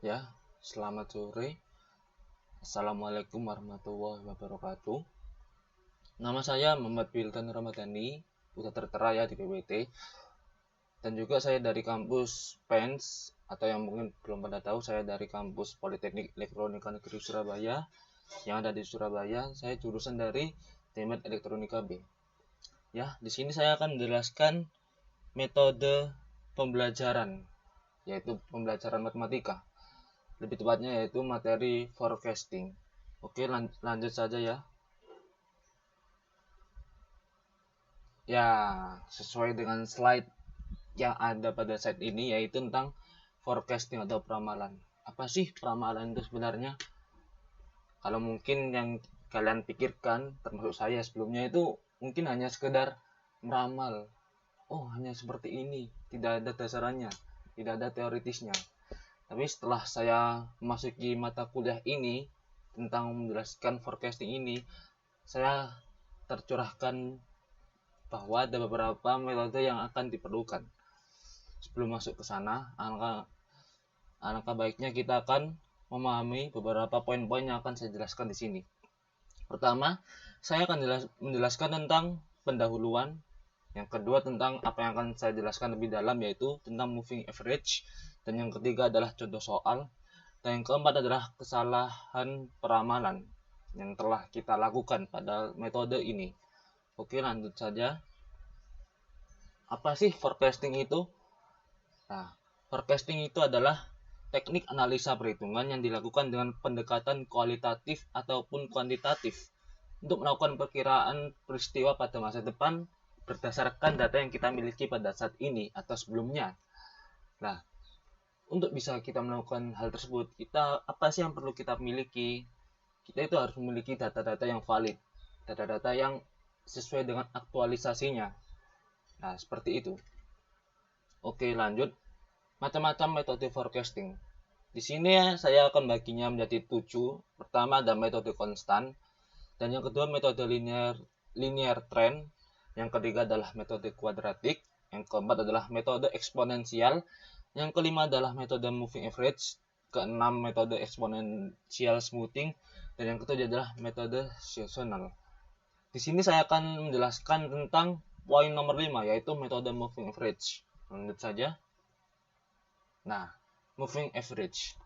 Ya, selamat sore. Assalamualaikum warahmatullahi wabarakatuh. Nama saya Muhammad Wildan Ramadhani, Putra Tertera ya di PWT. Dan juga saya dari kampus PENS, atau yang mungkin belum pada tahu, saya dari kampus Politeknik Elektronika Negeri Surabaya, yang ada di Surabaya. Saya jurusan dari Teknik Elektronika B. Ya, di sini saya akan menjelaskan metode pembelajaran, yaitu pembelajaran matematika. Lebih tepatnya yaitu materi forecasting. Oke, lanjut saja ya. Ya, sesuai dengan slide yang ada pada slide ini, yaitu tentang forecasting atau peramalan. Apa sih peramalan itu sebenarnya? Kalau mungkin yang kalian pikirkan, termasuk saya sebelumnya, itu mungkin hanya sekedar meramal. Oh, hanya seperti ini, tidak ada dasarannya, tidak ada teoritisnya. Tapi setelah saya memasuki mata kuliah ini tentang menjelaskan forecasting ini, saya tercurahkan bahwa ada beberapa metode yang akan diperlukan. Sebelum masuk ke sana, alangkah baiknya kita akan memahami beberapa poin-poin yang akan saya jelaskan di sini. Pertama, saya akan menjelaskan tentang pendahuluan. Yang kedua tentang apa yang akan saya jelaskan lebih dalam, yaitu tentang moving average. Dan yang ketiga adalah contoh soal. Dan yang keempat adalah kesalahan peramalan yang telah kita lakukan pada metode ini. Oke, lanjut saja. Apa sih forecasting itu? Nah, forecasting itu adalah teknik analisa perhitungan yang dilakukan dengan pendekatan kualitatif ataupun kuantitatif untuk melakukan perkiraan peristiwa pada masa depan berdasarkan data yang kita miliki pada saat ini atau sebelumnya. Nah, untuk bisa kita melakukan hal tersebut, apa sih yang perlu kita miliki? Kita itu harus memiliki data-data yang valid, data-data yang sesuai dengan aktualisasinya. Nah, seperti itu. Oke, lanjut. Macam-macam metode forecasting. Di sini saya akan baginya menjadi 7. Pertama ada metode konstan, dan yang kedua metode linear trend, yang ketiga adalah metode kuadratik, yang keempat adalah metode eksponensial, yang kelima adalah metode moving average, keenam metode exponential smoothing, dan yang ketujuh adalah metode seasonal. Di sini saya akan menjelaskan tentang poin nomor 5, yaitu metode moving average. Lanjut saja. Nah, moving average.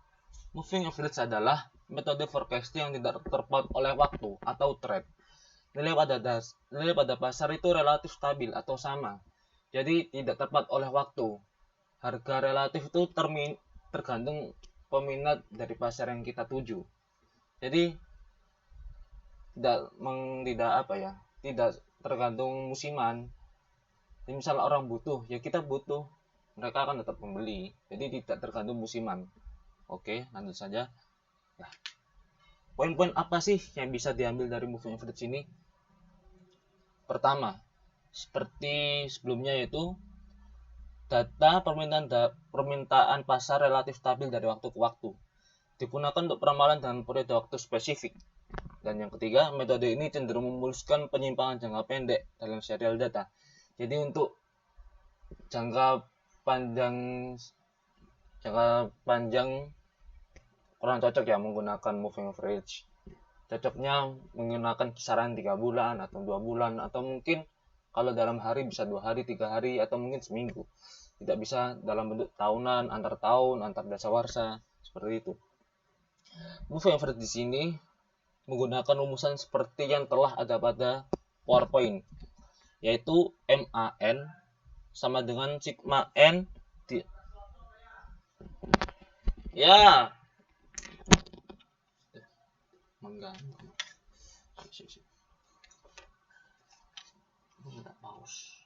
Moving average adalah metode forecasting yang tidak terpaut oleh waktu atau trend. Nilai pada pasar itu relatif stabil atau sama. Jadi tidak tepat oleh waktu. Harga relatif itu tergantung peminat dari pasar yang kita tuju. Jadi tidak tergantung musiman. Jadi misalnya orang butuh, ya kita butuh, mereka akan tetap membeli. Jadi tidak tergantung musiman. Oke, lanjut saja. Nah, poin-poin apa sih yang bisa diambil dari moving average ini? Pertama, seperti sebelumnya, yaitu data permintaan pasar relatif stabil dari waktu ke waktu, digunakan untuk peramalan dalam periode waktu spesifik. Dan yang ketiga, metode ini cenderung memuluskan penyimpangan jangka pendek dalam serial data. Jadi untuk jangka panjang kurang cocok ya menggunakan moving average. Cocoknya menggunakan kisaran 3 bulan atau 2 bulan, atau mungkin kalau dalam hari bisa 2 hari, 3 hari, atau mungkin seminggu. Tidak bisa dalam bentuk tahunan, antar tahun, antar dasawarsa, seperti itu. Moving average di sini menggunakan rumusan seperti yang telah ada pada PowerPoint, yaitu MAN sama dengan sigma N di ya mengganggu. Minta pause.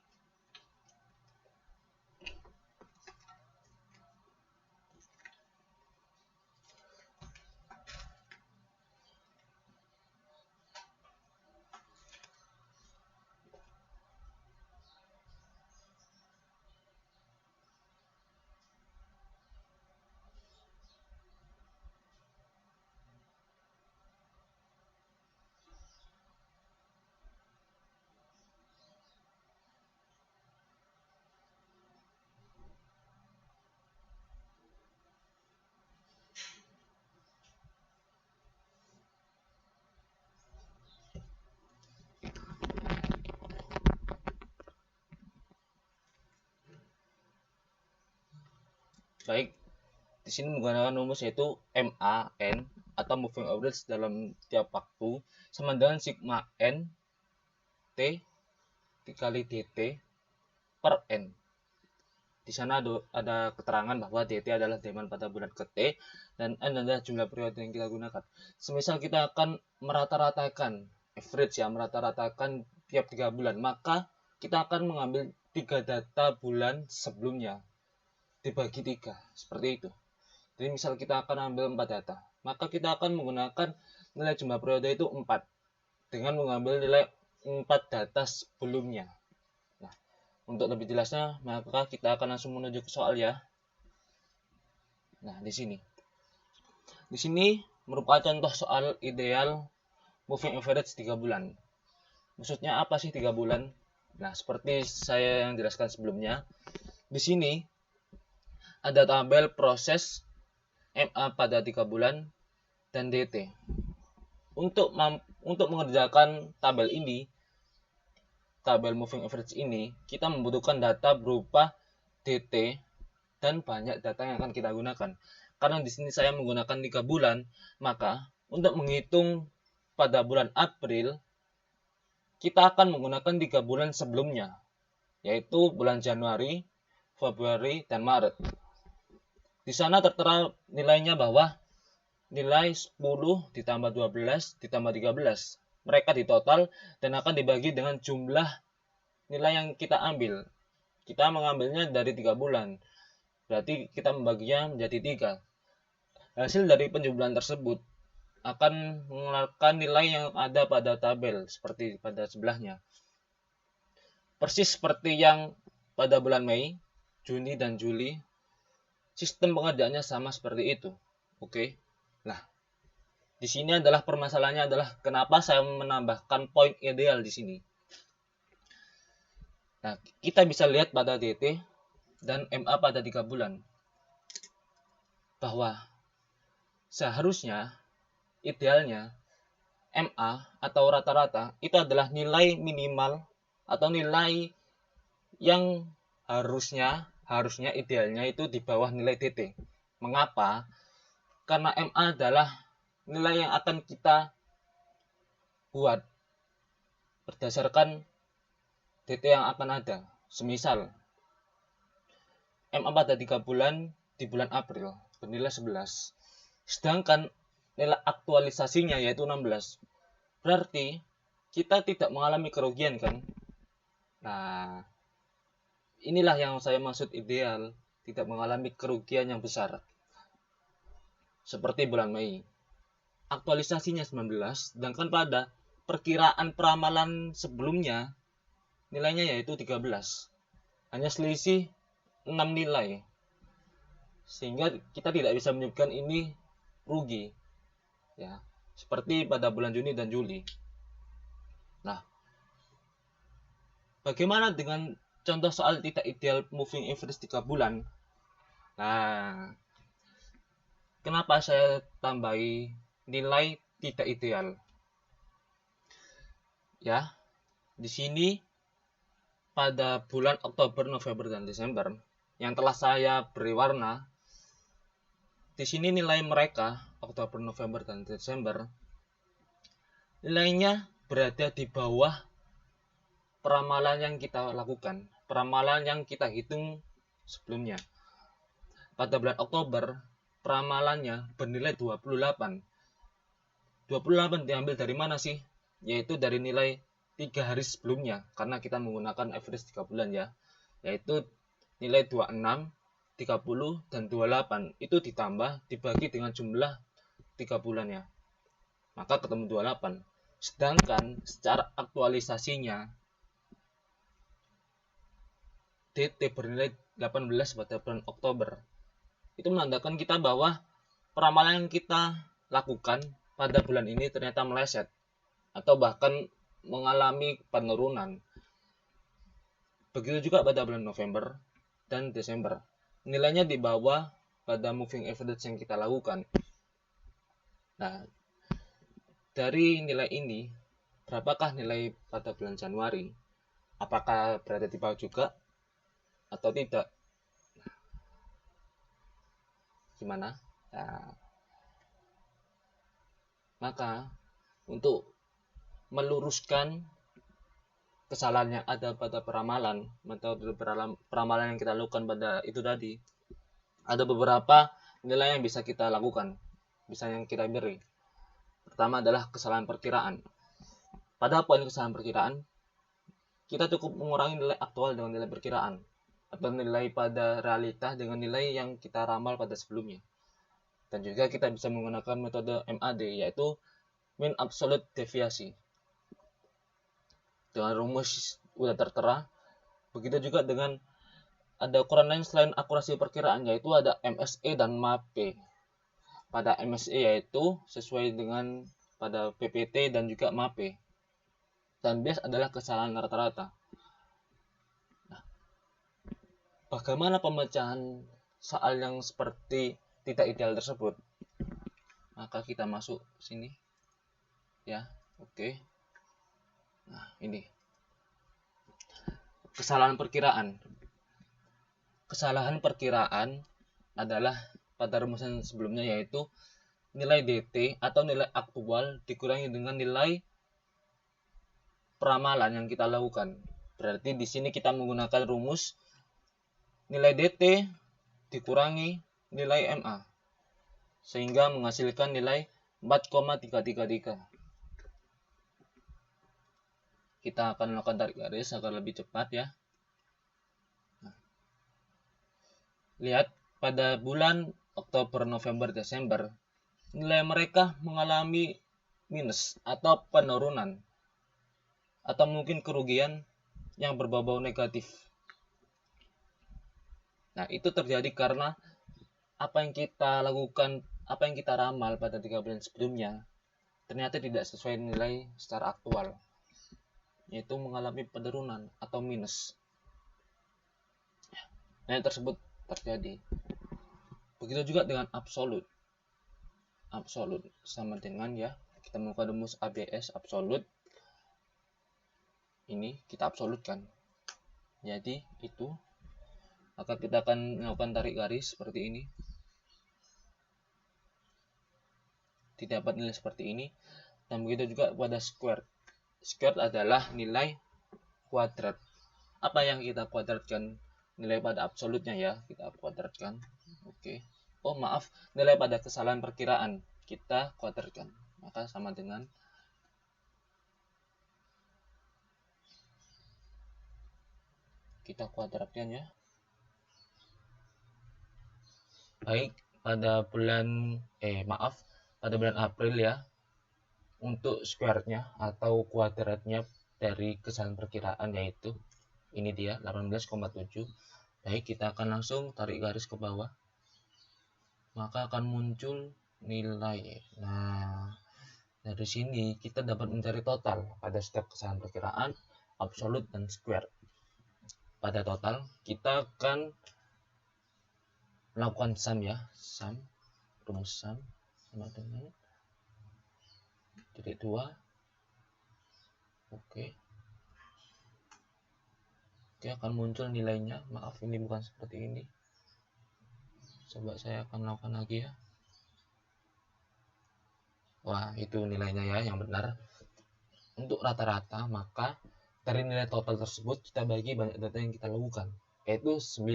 Baik, di sini menggunakan rumus yaitu MAN atau moving average dalam tiap waktu sama dengan sigma N T dikali DT per N. Di sana ada keterangan bahwa DT adalah demand pada bulan ke T dan N adalah jumlah periode yang kita gunakan. Semisal kita akan merata-ratakan average ya, merata-ratakan tiap 3 bulan, maka kita akan mengambil 3 data bulan sebelumnya dibagi 3, seperti itu. Jadi misal kita akan ambil 4 data, maka kita akan menggunakan nilai jumlah periode itu 4 dengan mengambil nilai 4 data sebelumnya. Nah, untuk lebih jelasnya, maka kita akan langsung menuju ke soal ya. Nah, di sini. Di sini merupakan contoh soal ideal moving average 3 bulan. Maksudnya apa sih 3 bulan? Nah, seperti saya yang jelaskan sebelumnya, di sini ada tabel proses MA pada 3 bulan dan DT. Untuk mengerjakan tabel ini, tabel moving average ini, kita membutuhkan data berupa DT dan banyak data yang akan kita gunakan. Karena di sini saya menggunakan 3 bulan, maka untuk menghitung pada bulan April, kita akan menggunakan 3 bulan sebelumnya, yaitu bulan Januari, Februari, dan Maret. Di sana tertera nilainya bahwa nilai 10 ditambah 12 ditambah 13. Mereka ditotal dan akan dibagi dengan jumlah nilai yang kita ambil. Kita mengambilnya dari 3 bulan. Berarti kita membaginya menjadi 3. Hasil dari penjumlahan tersebut akan mengeluarkan nilai yang ada pada tabel seperti pada sebelahnya. Persis seperti yang pada bulan Mei, Juni, dan Juli, sistem pengerjaannya sama seperti itu. Oke. Nah, di sini adalah permasalahannya adalah kenapa saya menambahkan poin ideal di sini. Nah, kita bisa lihat pada DT dan MA pada 3 bulan bahwa seharusnya idealnya MA atau rata-rata itu adalah nilai minimal atau nilai yang harusnya idealnya itu di bawah nilai DT. Mengapa? Karena MA adalah nilai yang akan kita buat berdasarkan DT yang akan ada. Semisal MA pada 3 bulan di bulan April bernilai 11. Sedangkan nilai aktualisasinya yaitu 16. Berarti kita tidak mengalami kerugian kan? Nah, inilah yang saya maksud ideal, tidak mengalami kerugian yang besar. Seperti bulan Mei. Aktualisasinya 19, sedangkan pada perkiraan peramalan sebelumnya nilainya yaitu 13. Hanya selisih 6 nilai. Sehingga kita tidak bisa menyebutkan ini rugi. Ya, seperti pada bulan Juni dan Juli. Nah, bagaimana dengan contoh soal tidak ideal moving average 3 bulan? Nah, kenapa saya tambahi nilai tidak ideal? Ya, di sini pada bulan Oktober, November, dan Desember yang telah saya beri warna, di sini nilai mereka Oktober, November, dan Desember nilainya berada di bawah peramalan yang kita lakukan, peramalan yang kita hitung sebelumnya. Pada bulan Oktober, peramalannya bernilai 28. 28 diambil dari mana sih? Yaitu dari nilai 3 hari sebelumnya, karena kita menggunakan average 3 bulan ya. Yaitu nilai 26, 30, dan 28. Itu ditambah, dibagi dengan jumlah 3 bulannya. Maka ketemu 28. Sedangkan secara aktualisasinya, DT bernilai 18 pada bulan Oktober. Itu menandakan kita bahwa peramalan yang kita lakukan pada bulan ini ternyata meleset atau bahkan mengalami penurunan. Begitu juga pada bulan November dan Desember. Nilainya di bawah pada moving average yang kita lakukan. Nah, dari nilai ini, berapakah nilai pada bulan Januari? Apakah berada di bawah juga atau tidak? Gimana? Nah, maka untuk meluruskan kesalahan yang ada pada peramalan, metode peramalan yang kita lakukan pada itu tadi, ada beberapa nilai yang bisa kita lakukan, bisa yang kita beri. Pertama adalah kesalahan perkiraan. Pada poin kesalahan perkiraan, kita cukup mengurangi nilai aktual dengan nilai perkiraan, atau nilai pada realita dengan nilai yang kita ramal pada sebelumnya. Dan juga kita bisa menggunakan metode MAD, yaitu mean absolute deviasi. Dengan rumus udah tertera. Begitu juga dengan ada ukuran lain selain akurasi perkiraan, yaitu ada MSE dan MAP. Pada MSE yaitu sesuai dengan pada PPT dan juga MAP. Dan bias adalah kesalahan rata-rata. Nah, bagaimana pemecahan soal yang seperti tidak ideal tersebut? Maka kita masuk sini. Ya, oke. Nah, ini. Kesalahan perkiraan. Kesalahan perkiraan adalah pada rumusan sebelumnya, yaitu nilai DT atau nilai aktual dikurangi dengan nilai peramalan yang kita lakukan. Berarti di sini kita menggunakan rumus nilai DT dikurangi nilai MA, sehingga menghasilkan nilai 4,333. Kita akan melakukan tarik garis agar lebih cepat ya. Nah, lihat pada bulan Oktober, November, Desember, nilai mereka mengalami minus atau penurunan, atau mungkin kerugian yang berbau-bau negatif. Nah, itu terjadi karena apa yang kita lakukan, apa yang kita ramal pada 3 bulan sebelumnya ternyata tidak sesuai nilai secara aktual, yaitu mengalami penurunan atau minus. Nilai tersebut terjadi. Begitu juga dengan absolut. Absolut sama dengan ya, kita melakukan rumus ABS absolut. Ini kita absolutkan. Jadi itu, maka kita akan melakukan tarik garis seperti ini. Didapat nilai seperti ini. Dan begitu juga pada square. Square adalah nilai kuadrat. Apa yang kita kuadratkan? Nilai pada absolutnya ya, kita kuadratkan. Oke. Oh maaf, nilai pada kesalahan perkiraan kita kuadratkan. Maka sama dengan kita kuadratkan ya. Baik, pada bulan pada bulan April ya, untuk square-nya atau kuadratnya dari kesalahan perkiraan yaitu ini dia 18,7. Baik, kita akan langsung tarik garis ke bawah. Maka akan muncul nilai. Nah, dari sini kita dapat mencari total pada setiap kesalahan perkiraan, absolut dan square. Pada total kita akan melakukan sum ya, rumus sum sama dengan titik 2. Oke, akan muncul nilainya. Maaf, ini bukan seperti ini. Coba saya akan lakukan lagi ya. Wah, itu nilainya ya yang benar. Untuk rata-rata, maka dari nilai total tersebut kita bagi banyak data yang kita lakukan, yaitu 9.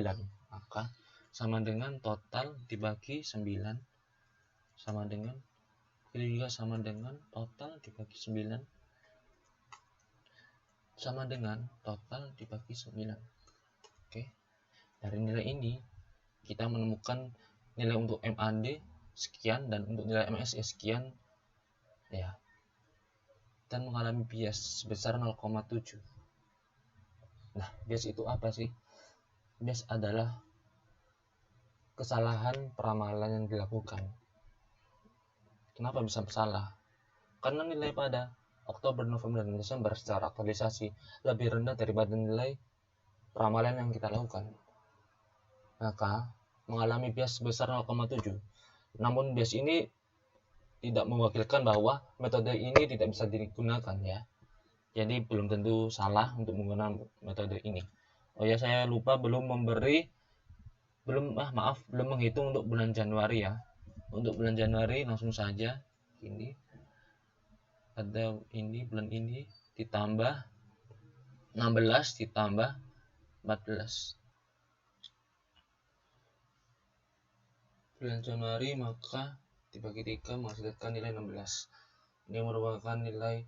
Maka sama dengan total dibagi 9 sama dengan, ini juga sama dengan total dibagi 9 sama dengan total dibagi 9. Oke. Dari nilai ini kita menemukan nilai untuk MAD sekian dan untuk nilai MSE sekian ya. Dan mengalami bias sebesar 0,7. Nah, bias itu apa sih? Bias adalah kesalahan peramalan yang dilakukan. Kenapa bisa salah? Karena nilai pada Oktober, November, dan Desember secara aktualisasi lebih rendah daripada nilai peramalan yang kita lakukan. Maka mengalami bias sebesar 0,7. Namun bias ini tidak mewakilkan bahwa metode ini tidak bisa digunakan ya. Jadi belum tentu salah untuk menggunakan metode ini. Oh ya, saya lupa belum belum menghitung untuk bulan Januari ya. Untuk bulan Januari langsung saja ini ada ini bulan ini ditambah 16 ditambah 14 bulan Januari, maka dibagi 3 menghasilkan nilai 16. Ini merupakan nilai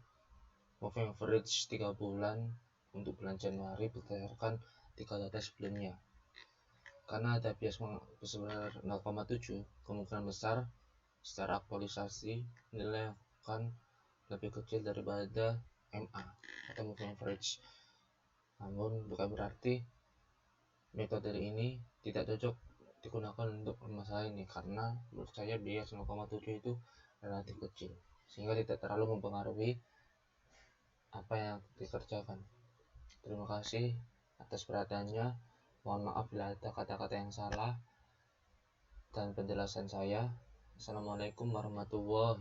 moving average 3 bulan untuk bulan Januari berdasarkan 3 data sebelumnya. Karena ada bias sebesar 0,7, kemungkinan besar secara aktualisasi nilai akan lebih kecil daripada MA atau moving average. Namun bukan berarti metode ini tidak cocok digunakan untuk masalah ini, karena menurut saya bias 0,7 itu relatif kecil sehingga tidak terlalu mempengaruhi apa yang dikerjakan. Terima kasih atas perhatiannya. Mohon maaf bila ada kata-kata yang salah dan penjelasan saya. Assalamualaikum warahmatullahi